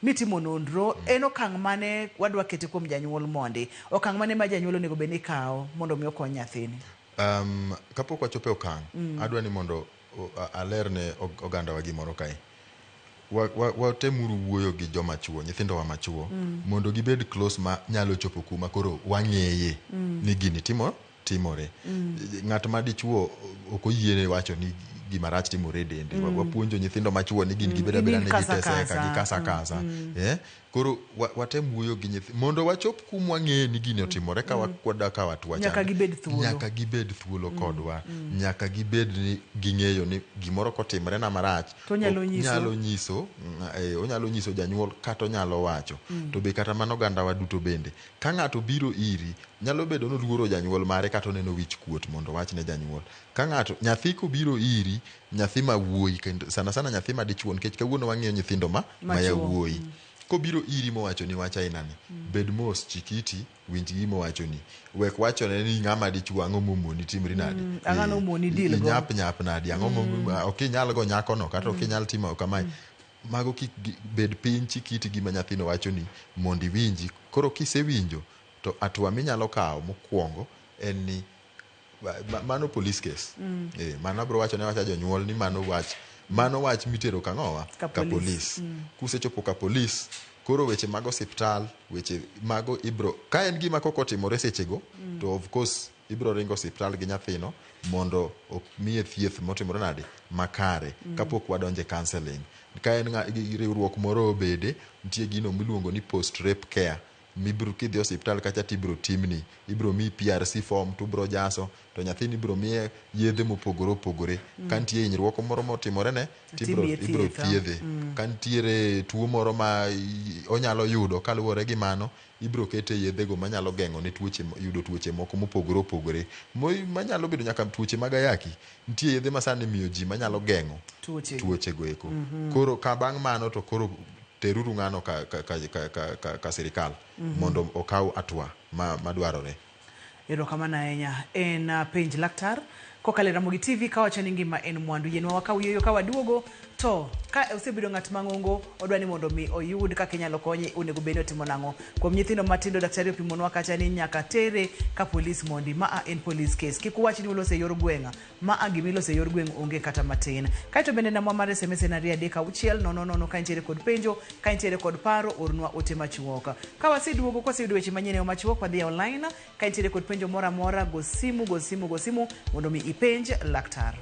mitimo nonro en okang' mane wadwa kete kuom janyuol mondi okang' mane ma janyuol onego bed ni kawo mondo mi okony nyathini kapok wachope okang' adwa ni mondo alerne oganda wa gimoro kae watemuru wuoyo gi joma chuo nyithindo wa machuo mondo gibed close ma nyalo chopo kuma koro wang'eye ni gini timore ng'at ma dichuo ok oyiene wacho ni gima rach timore dende wapuonjo nyithindo machuo ni gin gibeda ni giteseka gi kasa koro watem wuoyo gi nyithindo mondo wachop kuma wang'eye ni gini otimore ka wakwada watu wacha nyaka gibed thuolo kodwa nyaka gibed ni ging'eyo ni gimoro kotimore na marach onyalo nyiso janyuol kata onyalo wacho to be kata mano oganda wa duto bende ka ng'ato biro iri nyalo bedo no luoro janyuol mare kata oneno wich kuot mondo wach ne janyuol ka ng'ato nyathi ko biro iri nyathi ma wuoyi kendo sana nyathi ma dichuo nikech kawuono wang'iyo nyithindo ma yawuoyi kobiro iri mowacho ni wacha inani bed mos chikiti winj gi mowacho ni wek wacho ni ng'ama dichuo ang'o momoni timri nadi ang'ano moni dil go nyap nadi ang'o ok inyal go nyako no kata ok inyal timo kamae mago bed piny chikiti gima nyathino wacho ni mondi winji. Koro kisewinjo to atua minyalo kawo mokwongo en ni mano police case. Mano bro wacho ne wacha jonyuol ni mano wach mitero kang'owa ka police. Kusechopo ka police, koro weche mag hospital, weche mago ibro ka en gima koko timore sechego, to of course ibro ringo hospital gi nyathino mondo omiye thieth motimore nade makare kapok wadonje counseling. Ka en riwruok moro obede, nitie gino miluongo ni post rape care, mibro kidhi hospital kacha tibro timni, ibro mi PRC form to bro jaso, to nyathini ibro miye yedhe mopogore opogore. Ka nitie hinyruok moro motimore ne ibro thiedhe. Ka nitiere tuo moro ma onyalo yudo kaluwore gi mano, ibro kete yedhego manyalo geng'o ne yudo tuoche moko mopogore opogore manyalo bedo nyaka tuoche mag ayaki. Nitie yedhe masani miyo ji manyalo geng'o tuoche go eko. Koro ka bang' mano to koro teruru ng'ano ka sirikal mondo okaw atua madwarore. Erokamano ahinya. En penj laktar kokalo Ramogi TV kawacho ni ngima en mwandu. Yenwa wakaw yoyo ka waduogo to ka osebedo ng'at mang'ongo odwani mondo mi oyud kaka inyalo konye, onego bed ni otimo nang'o. Kuom nyithindo matindo, daktari opimonwa kacha ni nyaka tere ka polis mondi. Ma en police case. Kik uwach ni ulose yor gweng'a. Ma gimilose yor gweng' onge kata matin. Kaito bende namba mar SMS en 336 ka intiere kod penjo, ka intiere kod paro, ornwa ote machuok. Ka waseduogo kwaseyudo weche manyien machuok, wadhi online. Ka intiere kod penjo moro amora, go simu mondo mi ipenj laktar.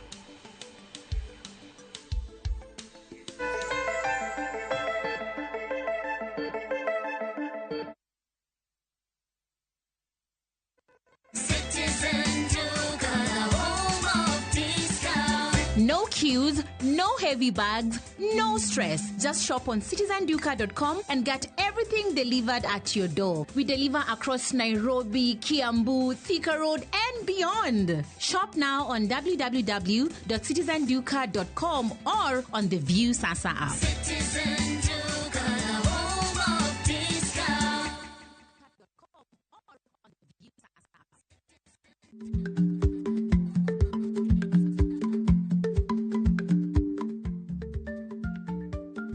No queues, no heavy bags, no stress. Just shop on citizenduka.com and get everything delivered at your door. We deliver across Nairobi, Kiambu, Thika Road, and beyond. Shop now on www.citizenduka.com or on the View Sasa app. Citizen Duka, home of discount.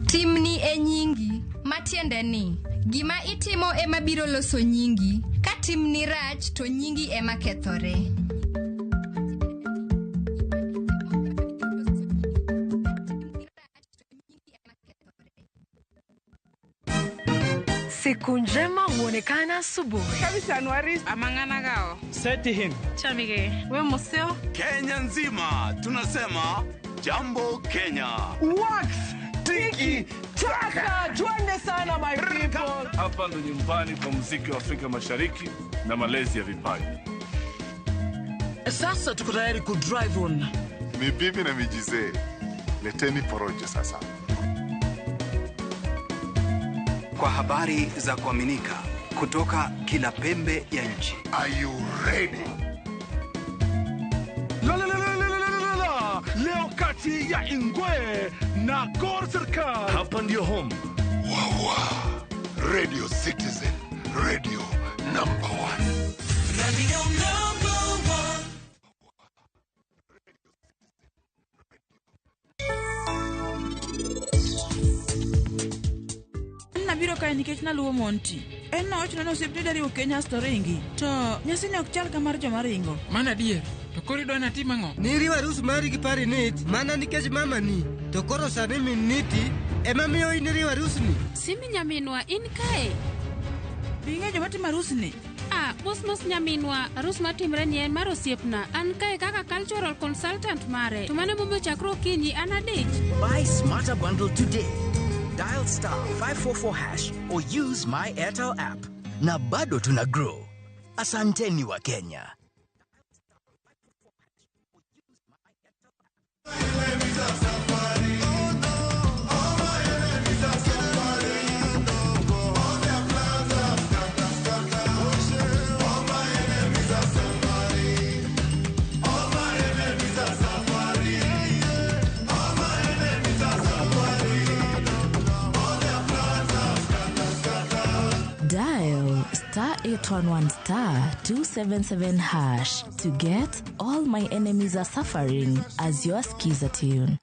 Timni e nyingi, matiende ni gima itimo ema biro loso nyingi. Ka timni rach to nyingi ema kethore. Siku njema huonekana asubuhi. Kabisa Anwari amangana gao. Seti him. Chamige. We museo. Kenya nzima tunasema jambo Kenya. Wax. Tiki taka. Twende sana my people. Hapa ndo nyumbani kwa muziki wa Afrika Mashariki na malezi ya vipaji. Sasa tuko tayari ku drive on. Mibibi na mijize. Leteni porojo sasa. Kwa habari za kuaminika kutoka kila pembe ya nchi. Are you ready? Leo kati ya Ingwe na Gor Serikal. Hapa ndio home. Wawa. Radio Citizen. Radio number 1. Radio number 1. Nabiro kae nikech naluwo Monty. En nowacho ni osiptende ariyo Kenya storingi. To nyasini ok chal ka mar joma ringo. Mana dier. To koro idwa natim ang'o? Niriwa arus mari gi pari nit, mana nikech mama ni. To koro sani min niti, ema miyo iniriwa arus ni. Simi nyaminwa in kae. Bing'e joma timo arus ni? Mos nyaminwa, arus matimre ni en mar osiepna. An kae kaka cultural consultant mare. To mane momo chakro kinyi an adich. Buy Smarter Bundle today. Dial *544# or use my Airtel app. Na bado tuna grow. Asanteni wa Kenya. Dial *811*277# to get All My Enemies Are Suffering as your Skiza tune.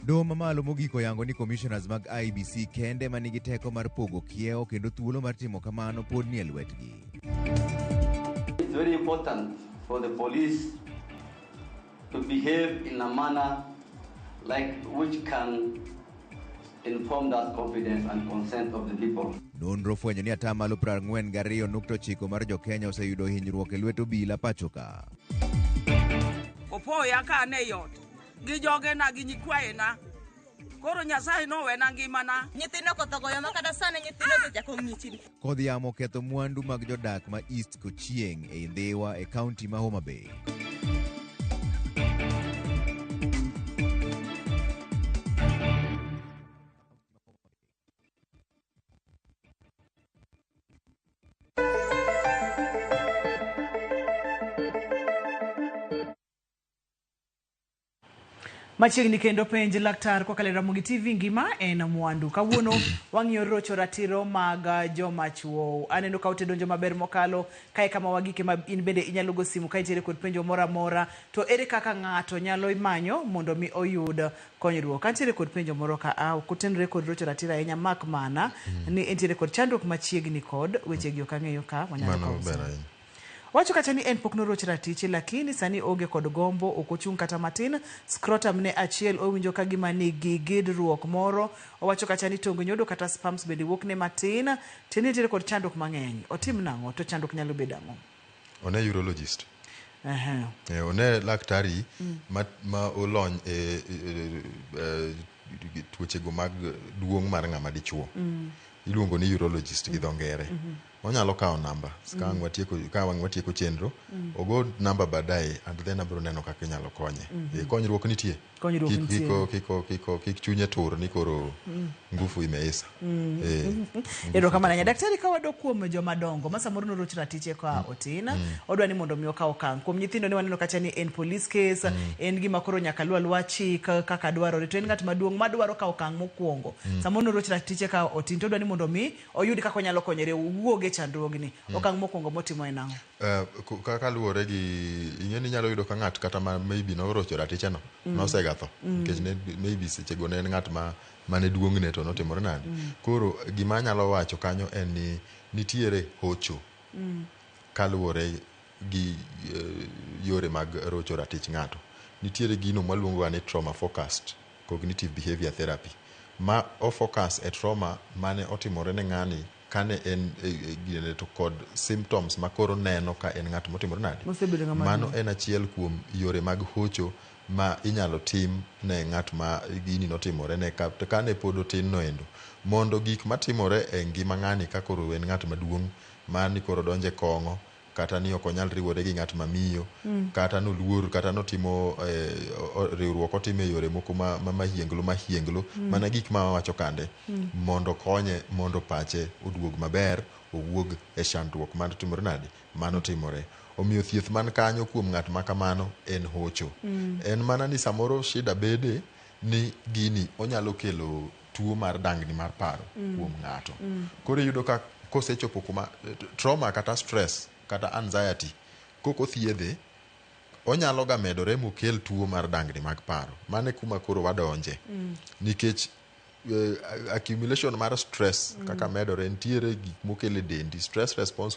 Doho mamalo mogik oyango ni commissioners mag IEBC kende manigi teko mar pogo kiewo kendo thuolo mar timo kamano pod nie lwetgi. It's very important for the police to behave in a manner like which can inform that confidence and consent of the people. Nonro fwenyo ni atamalo 42.9 mar jo-Kenya oseyudo hinyruok e lwet obila pachoka. Opoya ka ne yot gi joge na gi nyikwaye na koro Nyasaye no wena ngimana nyithindo kothogoyo makata sane nyithindo sechako ng'ichni. Kodh yamo oketho mwandu mag jodak ma East Kochieng e Ndhiwa e kaunti ma Homa Bay. Machiegni kendo penj laktar kokalo Ramogi TV ngima en mwandu. Kawuono wang'iyo rocho ratiro mag joma chuo. Aneno ka otedonjo maber mokalo kae kama wagike ma in bende inyalo go simu ka itiere kod penjo mora mora to ere kaka ng'ato nyalo manyo mondo mi oyud konyruok. Antiere kod penjo moro ka kutenre kod rocho ratiro ahinya mak mana ni entiere kod chandruok machiegni kod weche gi okang'eyo ka wanyalo konso. Wacho kata ni en pokno roch ratiche lakini sani oge kod gombo okochung kata matin scrotum ne achiel owinjo ka gima nigi gidruok moro. Owacho kata ni tongo nyodo kata spams bende wuok ne matin tini tiere kod chandruok mang'eny. Otim nang'o to chandruok nyalo bedo ang'o? One urologist. One laktari ma olony tuoche go mag duong' mar ng'ama dichuo. Iluongo ni urologist gi dho ngere. Onyalo kawo namba ka wang' watieko chenro ogo namba baadaye and then abiro neno kaka inyalo konye. Konyruok nitie. Kik chunye tur ni koro ngufu imeisa. Ero kama nanya daktari ka wado kuom joma dongo masa moro roch ratiche ka otina odwa ni mondo mi okaw okang' kuom nyithindo ni waneno kacha ni en police case en gima koro nyaka luwa chik kaka dwaro to en ng'at maduong' madwaro kaw okang' mokwongo samono roch ratiche ka otin to odwa ni mondo mi oyud kaka onyalo konyere wuoge chandruogni okang' mokwongo motimo en ang'o? Kaka luwore gi ing'eni nyalo yudo ka ng'at kata ma maybe no rocho ratiche no nosegatho nikech maybe seche go ne en ng'at mane duong'ne to notimore nade. Koro gima nyalo wacho kanyo en ni nitiere hocho kaluwore gi yore mag rocho ratich ng'ato. Nitiere gino maluongo ni trauma focused cognitive behavior therapy ma ofocus e trauma mane otimore ne ng'ani kane en to kod symptoms makoro neno ka en ng'at motimore nade. Mano en achiel kuom yore mag hocho ma inyalo tim ne ng'at ma gini notimore ne kane pod otin no endo mondo gik matimore e ngima ng'ani ka koro en ng'at maduong' mani koro donje kong'o kata ni ok onyal riwore gi ng'at mamiyo kata noluor kata notimo riwruok otime yore moko mahienglo mana gik ma wacho kande mondo konye mondo pache oduog maber owuog e chandruok mar timore nade mano timore. Omiyo thieth man kanyo kuom ng'at ma kamano en hocho. En mana ni samoro shida bede ni gini onyalo kelo tuo mar dangni mar paro kuom ng'ato. Koro iyudo ka kosechopo kuma trauma kata stress kata anxiety koko thiedhe onyalo ga medore mokel tuo mar dangni mag paro. Mane kuma koro wadonje nikech accumulation mar stress kaka medore ntiere gik mokele dendi stress response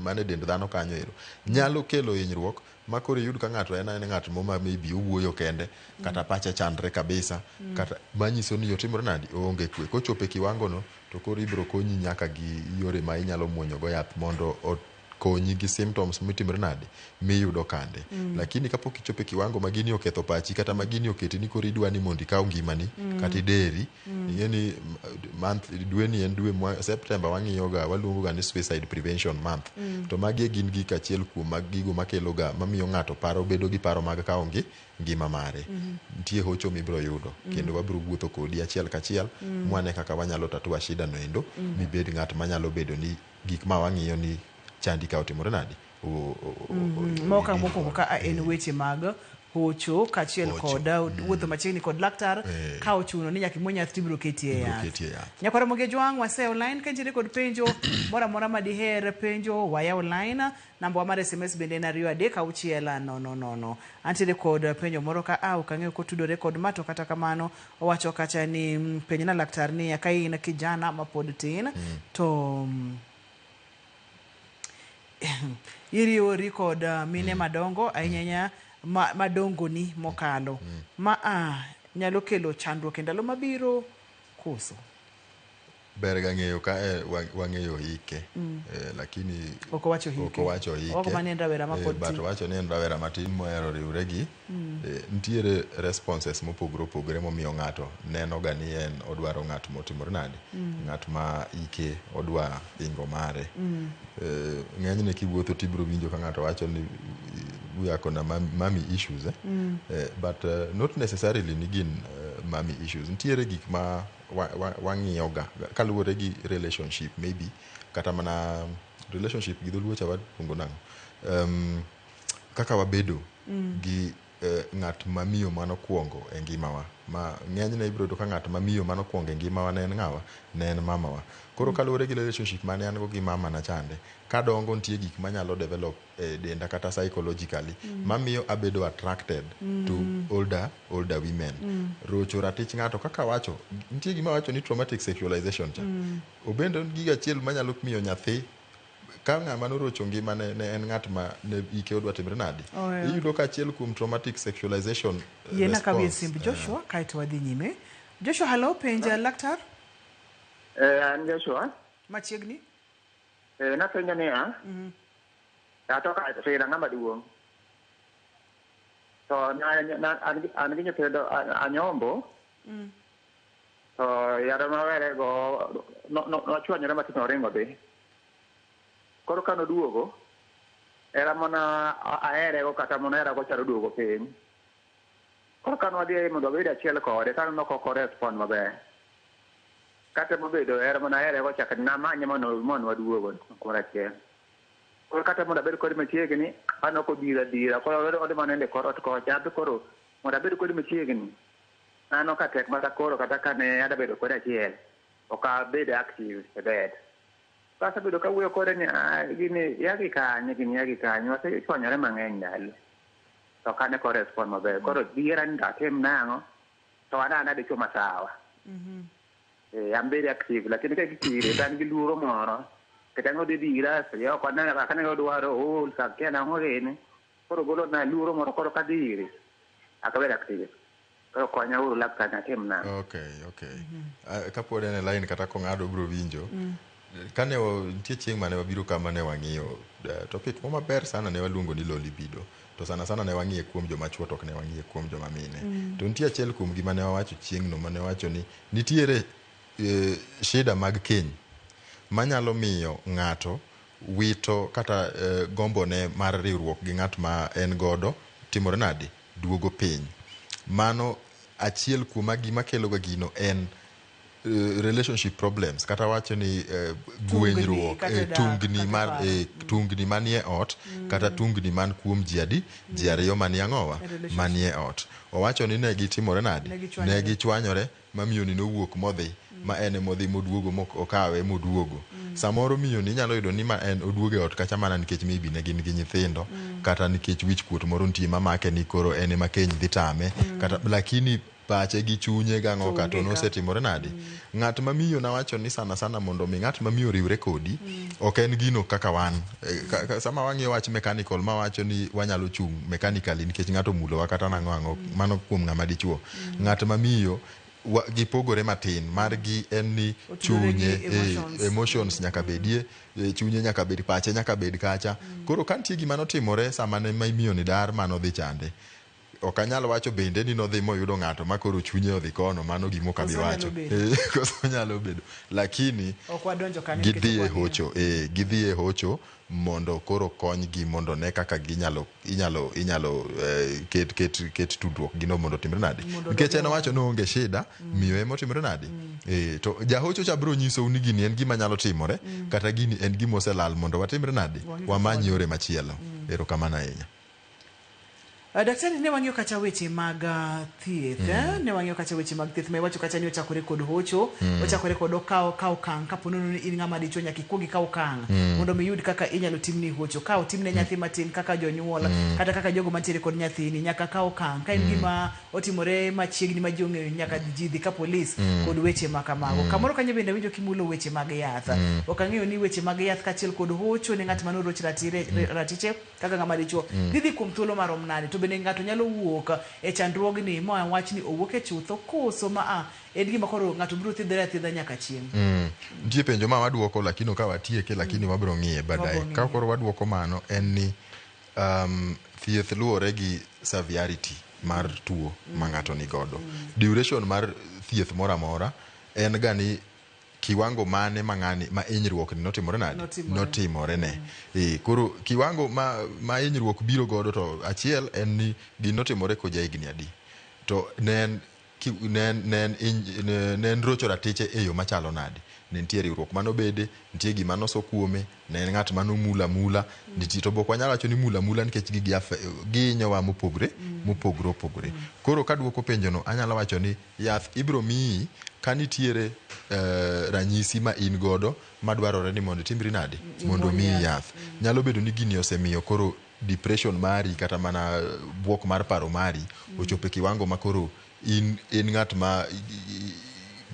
mane dend dhano kanyo ero nyalo kelo hinyruok makoro yud ka ng'ato en ng'at moma maybe owuoyo kende kata pache chandre kabisa kata manyiso ni yotimore nadi onge kwe kochope kiwango no to koro ibro konyi nyaka gi yore ma inyalo muonyo go yath mondo konyi gi symptoms mitimore nade miyudo kande. Lakini kapok ichope kiwango magini oketho pachi kata magini oketi ni koro idwa ni mondo ikaw ngimani kata ideri ing'eni month dweni en dwe September wang'iyo ga waluongo ga ni suicide prevention month to magi gin gik achiel kuom mag gigo makelo ga mamiyo ng'ato paro bedo gi paro mag kawo ngima mare. Nitie hocho mibro yudo kendo wabro wuotho kodi achiel kachiel mwane kaka wanyalo tatua shida no endo mibed ng'at manyalo bedo ni gik ma wang'iyo ni chandi ka otimore nade moka mokwongo ka en weche mag hocho kachiel kod wuotho machiegni kod laktar ka ochuno ni nyaka imuony yath tibiro ketie yath. Nyakwara Moge Jwang' wase online ka nitiere kod penjo moro amora madiher penjo waya online. Namba wa mar SMS bende en 236 antiere kod penjo moro ka ok ang'eyo kotudore kod mato kata kamano owacho kacha ni penjna laktar ni ka in kijana mapod tin to iriwori kod mine madongo ahinya madongo ni mokalo nyalo kelo chandruok e ndalo mabiro koso ber ga ng'eyo ka wang'eyo hike lakini ok owacho hike ok mane rawera mapod tin but wacho ni en rawera matin mohero riwre gi nitiere responses mopogore opogore momiyo ng'ato neno ga ni en odwaro ng'at motimore nade ng'at ma hike odwa ingo mare ng'enyne kiwuotho tibiro winjo ka ng'ato wacho ni uyako na mami issues but not necessarily ni gin mami issues. Nitiere gik ma wang'iyo ga kaluwore gi relationship maybe kata mana relationship gi dholuocha wapungo nang'o kaka wabedo gi ng'at mamiyo manokuongo e ngimawa ma ng'enyne ibiro to ka ng'at mamiyo manokuongo e ngimawa ne en ng'awa ne en mamawa. Koro kaluwore gi relationship mane an go gi mama na chande kadongo nitie gik manyalo develop denda kata psychologically mamiyo abedo attracted to older women. Rocho ratich ng'ato kaka wacho nitie gima wacho ni traumatic sexualization cha obendo giga achiel manyalo miyo nyathi ka ng'ama norocho ngima ne en ng'at ma ne ike odwa timre nadi iyudo ka achiel kuom traumatic sexualization yena ka wie simb Joshua kaito wadhi nyime. Joshua, hello, penja laktar. An Joshua. Machiegni? Napenjo niya. Atoka sira ng'ama duong'. To an gi nyithindo anyombo. To yaro mawere go nochwanyore matin oringo dhi. Koro ka noduogo, era mana aherego kata mana erago charo duogo piny. Koro ka nwadhi mondo obed achiel kode, ka noko correspond maber. Kata mobedo era mana aherego chaka namanye mondo waduogo kumoro achiel. Koro kata mondo abed kode machiegni, anoko dira. Koro ode manende korot kocha, koro mondo abed kode machiegni. Ano ka tek mata koro kata kane adabedo kode achiel. Ok abed active e bed. Kasa bedo ka wuoyo kode ni gini yagi kanyo wasechwanyore mang'eny ndalo to kane correspond maber koro diera ni datim nang'o to anana dicho masawa I'm very active lakini ka gikire tan gi luoro moro kata ng'ode dira yo kwana kane odwaro sa kena ng'orene koro golo na luoro moro koro kadiri akabedo active koro konya uru lakta na tim nang'o. Okay kapod en line kata kong'ado bro winjo kane nitie chieng' mane wabiro kama ne wang'iyo topic maber sana ne waluongo ni low libido to sana ne wang'iye kuom joma chuo to ok ne wang'iye kuom joma mine to nitie achiel kuom gima ne wawacho chieng'no mane wacho ni nitiere shida mag keny manyalo miyo ng'ato wito kata gombone mar riwruok gi ng'at ma en godo timore nadi duogo piny. Mano achiel kuom gima keloga gino en relationship problems kata wacho ni gwenyruok tungni manie ot kata tungni man kuom ji ariyo manie ang'owa manie ot. Owacho ni ne gitimore nadi ne gichwanyore mamiyo ni nowuok modhi ma en modhi moduogo okawe moduogo. Samoro miyo ni nyalo yudo ni ma en oduoge ot kacha mana nikech maybe ne gin gi nyithindo kata nikech wich kuot moro nitie mamake ni koro en ema keny dhi tame kata lakini pache gi chunye gang'o kato nosetimore nadi. Ng'at mamiyo nawacho ni sana mondo mi ng'at mamiyo riwre kodi ok en gino kaka wan sama wang'iyo wach mechanical ma wacho ni wanyalo chung mechanically nikech ng'ato mulowa kata nang'o mano kuom ng'ama dichuo. Ng'at mamiyo gipogore matin margi en ni chunye emotions nyaka bedie chunye nyaka bed pache nyaka bed kacha. Koro ka nitie gima notimore sama ne mamiyo ni dar mano dhi chande ok anyalo wacho bende ni nodhi moyudo ng'ato makoro chunye odhi kono mano gimo kabi wacho koso nyalo bedo lakini gidhi e hocho mondo koro konygi mondo ne kaka inyalo ket tudruok gino mondo timre nadi nikech en wacho no onge shida miyo emo timre nadi to jahocho cha bro nyiso ni gini en gima nyalo timore kata gini en gima oselal mondo watimre nadi wamany yore machielo. Erokamano ahinya. Daktari, ne wang'iyo kacha weche mag thieth, ne wang'iyo kacha weche mag thieth, ma iwacho kacha ni ochakore kod hocho, ochakore kod kaw kang, kapo nono ni in ng'ama dichuo nyaka ikuongi kaw kang, mondo mi yud kaka inyalo timni hocho, ka otimne nyathi matin kaka jonyuol, kata kaka jogo mantiere kod nyathini, nyaka kaw kang, ka in gima otimore machiegni ma ji ong'eyo nyaka ji dhi ka polis kod weche ma kamago. Kamoro kanyo bende winjo kimulo weche mag yath. Ok ang'eyo ni weche mag yath kachiel kod hocho ne ng'at manoroch ratiche kaka ng'ama dichuo, dhi kuom thuolo marom nade, to bende ng'ato nyalo wuok e chandruogni ma wach ni owuok e chutho koso ma en gima koro ng'ato biro thiedhore athiedha nyaka chieng'. Nitie penjo ma waduoko lakini ka watieke lakini wabiro ng'iye baadaye. Ka koro waduoko mano en ni thieth luwore gi severity mar tuo ma ng'ato ni godo. Duration mar thieth moro amora en ga ni kiwango mane ma hinyruok ni notimore nade? Notimore ne. Koro kiwango ma hinyruok biro godo to achiel en ni ginotimore ko jaigni adi. To nen rocho ratiche e yo machalo nade. Ne nitie riwruok manobede, nitie gima noso kuome, ne en ng'at mano mula, nitie to bok wanyalo wacho ni mula nikech ginyowa mopogre. Koro kaduoko penjono anyalo wacho ni yath ibiro miyi ka nitiere ranyisi ma in godo madwarore ni mondo timri nade, mondo miyi yath. Nyalo bedo ni gini osemiyo koro depression mari kata mana buok mar paro mari ochopo e kiwango ma koro in ng'at ma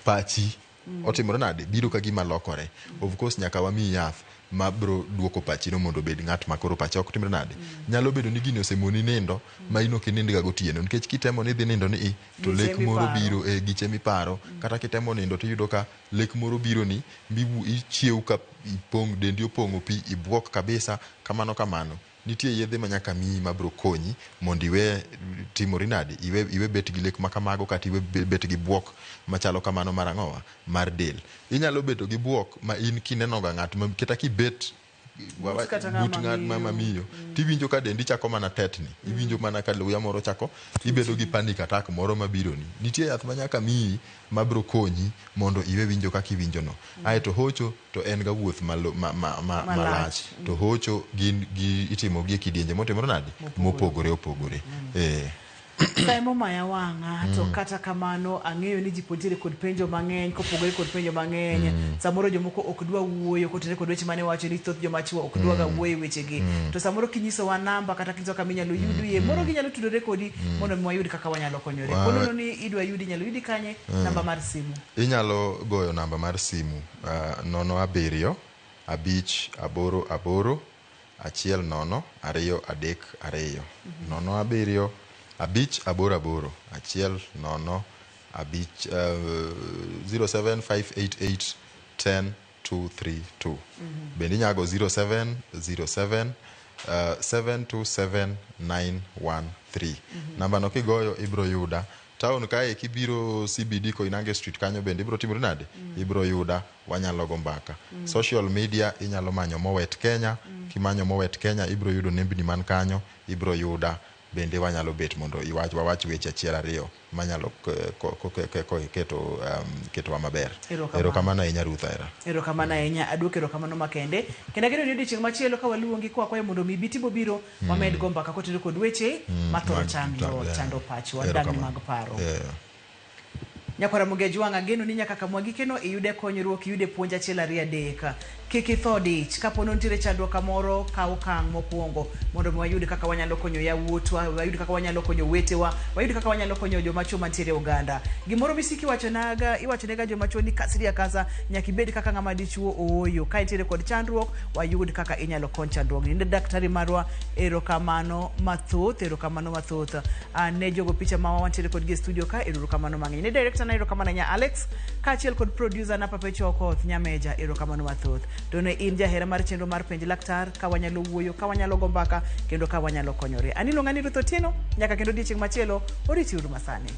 pachi otimore nade, biro ka gima lokore. Of course nyaka wamiyi yath ma biro duoko pachino mondo bed ng'at ma koro pachi ok timre nade. Nyalo bedo ni gini osemoni nindo ma in ok inind ga gotieno, nikech kitemo ni dhi nindo ni to lek moro biro e giche miparo, kata kitemo nindo tiyudo ka lek moro biro ni ichiew ka dendi opong'o pi, ibuok kabisa. Kamano nitie yedhe ma nyaka miyi ma biro konyi mondo iwe timori nade, iwe bet gi lek ma kamago, kata iwe bet gi buok machalo kamano mar ang'owa mar del. Inyalo bedo gi buok ma in kineno ga ng'at kata kibet but ng'at ma miyo tiwinjo ka dendi chako mana tetni, iwinjo mana ka luya moro chako, ibedo gi panic attack moro mabiro ni. Nitie yath ma nyaka miyi ma biro konyi mondo iwe winjo kaka iwinjo no. To hocho to en ga wuoth malach. To hocho itimo gi kidienje motimore nade, mopogore. Kaemo maya wang'a to kata kamano ang'eyo ni ji pontiere kod penjo mang'eny, kopogore kod penjo mang'eny. Samoro jomoko ok dwa wuoyo kotenore kod weche mane wacho ni thoth joma chuo ok dwa ga wuoyo weche gi. To samoro kinyiso wa namba kata kinyiso kama inyalo yudie, moro ginyalo tudore kodi mondo wayud kaka wanyalo konyore. Kono ni idwa yudi, nyalo yudi kanye namba mar simu. Inyalo goyo namba mar simu 07 5 8 8 1 0 2 3 2 07 Abich aboro 1 0 07 588 10232. Bende nyago 07 07 727 913. Namba no kigoyo ibro yuda. Town kae kibiro CBD Koinange Street kanyo bende ibro timore nade, ibro yuda, wanyalo go mbaka. Social media inyalo manyo Mowet Kenya, kimanyo Mowet Kenya ibro yudo nembni man kanyo, ibro yuda. Bende wanyalo bet mondo wawach weche achiel ariyo manyalo keto wa maber. Erokamano ahinya Ruth Ahera. Erokamano ahinya, aduok erokamano makende. Kendo gero ni odiochieng' machielo ka waluongi kwa kwayo mondo mi biti bobiro wamed go mbaka kotenore kod weche mathoro chando pachwa, dang'ni mag paro. Nyakwara Muge Jwanga, geno ni nyaka kamwagi keno iyude konyruok, iyude puonj achiel ariyo adek. Kik itho dich, kapono nitiere chandruok kamoro, kaw okang' mokwongo mondo wayud kaka wanyalo konyo yawuotwa, wayud kaka wanyalo konyo wetewa, wayud kaka wanyalo konyo joma chuo mantiere Uganda. Gimoro misiki iwachonega joma chuo ni kasria kasa nyaka ibed kaka ng'ama dichuo ooyo. Ka nitiere kod chandruok, wayud kaka inyalo kony chandruogni. Ne daktari marwa, erokamano mathoth. Ne jogo picha ma wantiere kod gi studio ka, erokamano mang'eny. Ne director na erokamano nya Alex, kaachiel kod producer na Papecho Okoth Nyameja, erokamano mathoth. To ne in jahera mar chenro mar penj laktar, ka wanyalo wuoyo, ka wanyalo go mbaka, kendo ka wanyalo konyore. Ani luonga ni Ruth Otieno, nyaka kendo odiochieng' machielo, oriti uru masani.